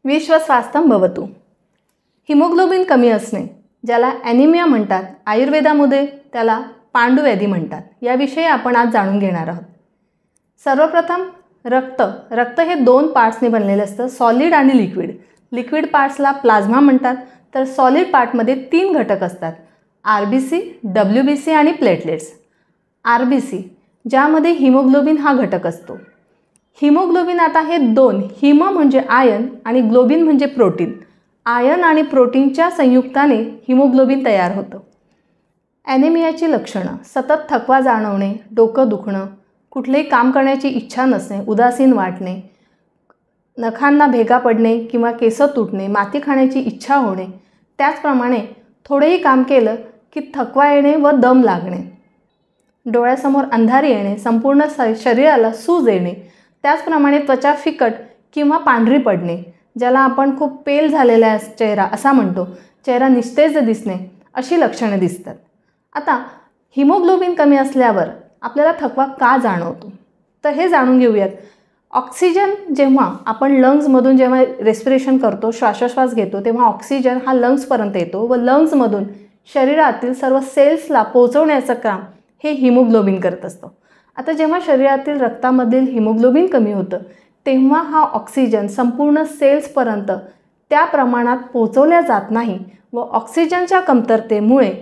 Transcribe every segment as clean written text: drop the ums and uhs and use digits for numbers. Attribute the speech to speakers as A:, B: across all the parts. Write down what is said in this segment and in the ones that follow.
A: विश्वस्वास्थ्यं भवतु। हिमोग्लोबिन कमी असणे ज्याला ॲनिमिया म्हणतात, आयुर्वेदामध्ये त्याला पांडुव्याधी म्हणतात, याविषयी आपण आज जाणून घेणार आहोत। सर्वप्रथम रक्त हे दोन पार्ट्सने बनलेले असतं, सॉलिड आणि लिक्विड। लिक्विड पार्ट्सला प्लाझ्मा म्हणतात, तर सॉलिड पार्टमध्ये 3 घटक असतात, RBC, WBC आणि प्लेटलेट्स। RBC ज्यामध्ये हिमोग्लोबिन हा घटक असतो। हिमोग्लोबिन आता हे दोन, हिम म्हणजे आयन आणि ग्लोबिन म्हणजे प्रोटीन, आयन आणि प्रोटीनच्या संयुक्ताने हिमोग्लोबिन तयार होतं। ॲनिमियाची लक्षणं: सतत थकवा जाणवणे, डोकं दुखणं, कुठलेही काम करण्याची इच्छा नसणे, उदासीन वाटणे, नखांना भेगा पडणे किंवा केस तुटणे, माती खाण्याची इच्छा होणे, त्याचप्रमाणे थोडेही काम केलं की थकवा येणे व दम लागणे, डोळ्यासमोर अंधारी येणे, संपूर्ण शरीराला सूज येणे, त्याचप्रमाणे त्वचा फिकट किंवा पांढरी पडणे, ज्याला आपण खूप पेल झालेला चेहरा असा म्हणतो, चेहरा निस्तेज दिसणे, अशी लक्षणे दिसतात। आता हिमोग्लोबिन कमी असल्यावर आपल्याला थकवा का जाणवतो, तर हे जाणून घेऊयात। ऑक्सिजन जेव्हा आपण लंग्समधून जेव्हा रेस्पिरेशन करतो, श्वासोच्छ्वास घेतो, तेव्हा ऑक्सिजन हा लंग्सपर्यंत येतो व लंग्समधून शरीरातील सर्व सेल्सला पोहोचवण्याचं काम हे हिमोग्लोबिन करत असतं। आता जेव्हा शरीरातील रक्तामधील हिमोग्लोबिन कमी होतं तेव्हा हा ऑक्सिजन संपूर्ण सेल्सपर्यंत त्या प्रमाणात पोहोचवल्या जात नाही व ऑक्सिजनच्या कमतरतेमुळे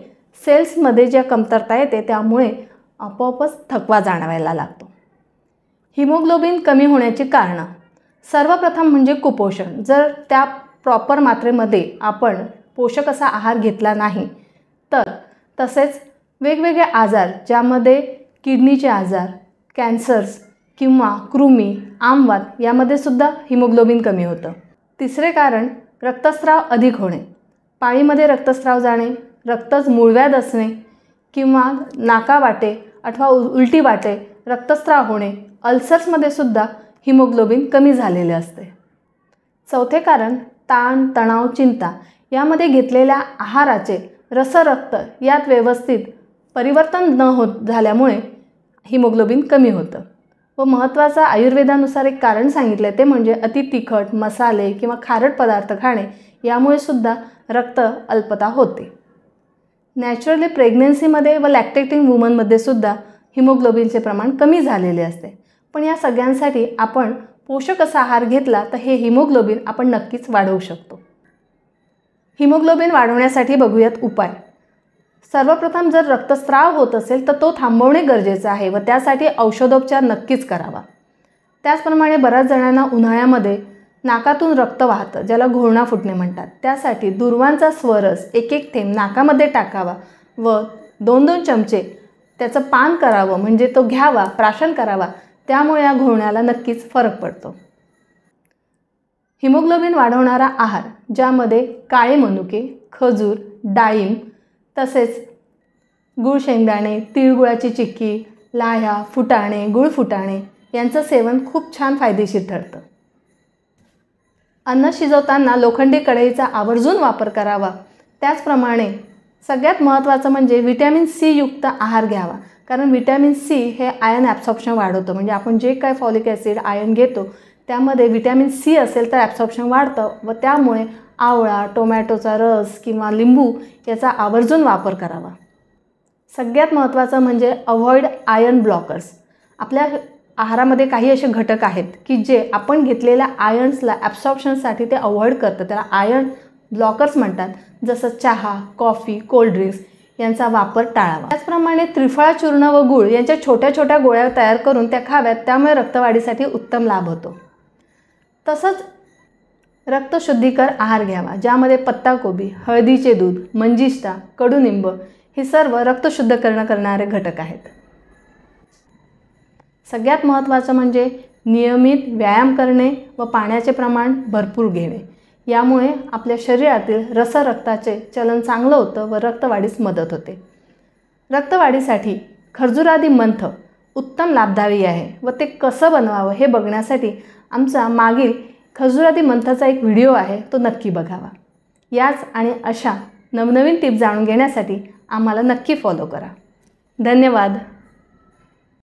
A: सेल्समध्ये ज्या कमतरता येते त्यामुळे आपोआपच थकवा जाणवायला लागतो। हिमोग्लोबिन कमी होण्याची कारणं: सर्वप्रथम म्हणजे कुपोषण। जर त्या प्रॉपर मात्रेमध्ये आपण पोषक असा आहार घेतला नाही तर, तसेच वेगवेगळे आजार ज्यामध्ये किडनीचे आजार, कॅन्सर्स किंवा कृमी, आमवात यामध्ये सुद्धा हिमोग्लोबिन कमी होतं। तिसरे कारण रक्तस्राव अधिक होणे, पाळीमध्ये रक्तस्राव जाणे, रक्तच मूळव्याध असणे किंवा नाकावाटे अथवा उलटी वाटे रक्तस्राव होणे, अल्सर्समध्ये सुद्धा हिमोग्लोबिन कमी झालेले असते। चौथे कारण ताण, तणाव, चिंता यामध्ये घेतलेल्या आहाराचे रसरक्त यात व्यवस्थित परिवर्तन न होत झाल्यामुळे हिमोग्लोबिन कमी होतं। व महत्त्वाचं आयुर्वेदानुसार एक कारण सांगितलं ते म्हणजे अति तिखट, मसाले किंवा खारट पदार्थ खाणे, यामुळे सुद्धा रक्त अल्पता होते। नॅचरली प्रेग्नन्सीमध्ये व लॅक्टेटिंग वुमनमध्ये सुद्धा हिमोग्लोबिनचे प्रमाण कमी झालेले असते। पण या सगळ्यांसाठी आपण पोषक असा आहार घेतला तर हे हिमोग्लोबिन आपण नक्कीच वाढवू शकतो। हिमोग्लोबिन वाढवण्यासाठी बघूयात उपाय। सर्वप्रथम जर रक्तस्राव होत असेल तर तो थांबवणे गरजेचं आहे व त्यासाठी औषधोपचार नक्कीच करावा। त्याचप्रमाणे बऱ्याच जणांना उन्हाळ्यामध्ये नाकातून रक्त वाहतं, ज्याला घोळणा फुटणे म्हणतात, त्यासाठी दुर्वांचा स्वरस 1-1 थेंब नाकामध्ये टाकावा व 2-2 चमचे त्याचं पान करावं, म्हणजे तो घ्यावा, प्राशन करावा, त्यामुळे या घोळण्याला नक्कीच फरक पडतो। हिमोग्लोबिन वाढवणारा आहार ज्यामध्ये काळे मनुके, खजूर, डाळिंब, तसेच गूळ शेंगदाणे, तिळगुळाची चिक्की, लाह्या, फुटाणे, गुळ फुटाणे यांचं सेवन खूप छान फायदेशीर ठरतं। अन्न शिजवताना लोखंडी कढईचा आवर्जून वापर करावा। त्याचप्रमाणे सगळ्यात महत्त्वाचं म्हणजे व्हिटॅमिन सी युक्त आहार घ्यावा, कारण व्हिटॅमिन सी हे आयर्न ॲब्सॉर्प्शन वाढवतं। म्हणजे आपण जे काय फॉलिक ॲसिड, आयर्न घेतो त्यामध्ये व्हिटॅमिन सी असेल तर ॲब्सॉर्प्शन वाढतं व त्यामुळे आवळा, टोमॅटोचा रस किंवा लिंबू याचा आवर्जून वापर करावा। सगळ्यात महत्त्वाचं म्हणजे अवॉइड आयर्न ब्लॉकर्स। आपल्या आहारामध्ये काही असे घटक आहेत की जे आपण घेतलेल्या आयर्न्सला ॲब्सॉर्प्शनसाठी ते अवॉइड करतं, त्याला आयर्न ब्लॉकर्स म्हणतात, जसं चहा, कॉफी, कोल्ड ड्रिंक्स यांचा वापर टाळावा। त्याचप्रमाणे त्रिफळा चूर्ण व गूळ यांच्या छोट्या छोट्या गोळ्या तयार करून त्या खाव्यात, त्यामुळे रक्तवाढीसाठी उत्तम लाभ होतो। तसंच रक्तशुद्धीकर आहार घ्यावा, ज्यामध्ये पत्ताकोबी, हळदीचे दूध, मंजिष्टा, कडुनिंब हे सर्व रक्तशुद्धीकरण करणारे घटक आहेत। सगळ्यात महत्त्वाचं म्हणजे नियमित व्यायाम करणे व पाण्याचे प्रमाण भरपूर घेणे, यामुळे आपल्या शरीरातील रसरक्ताचे चलन चांगलं होतं व रक्तवाढीस मदत होते। रक्तवाढीसाठी खर्जुरादी मंथ उत्तम लाभदायी आहे व ते कसं बनवावं हे बघण्यासाठी आमचा मागील खजुरादी मंथाचा एक व्हिडिओ आहे, तो नक्की बघावा। याच आणि अशा नवनवीन टिप्स जाणून घेण्यासाठी आम्हाला नक्की फॉलो करा। धन्यवाद।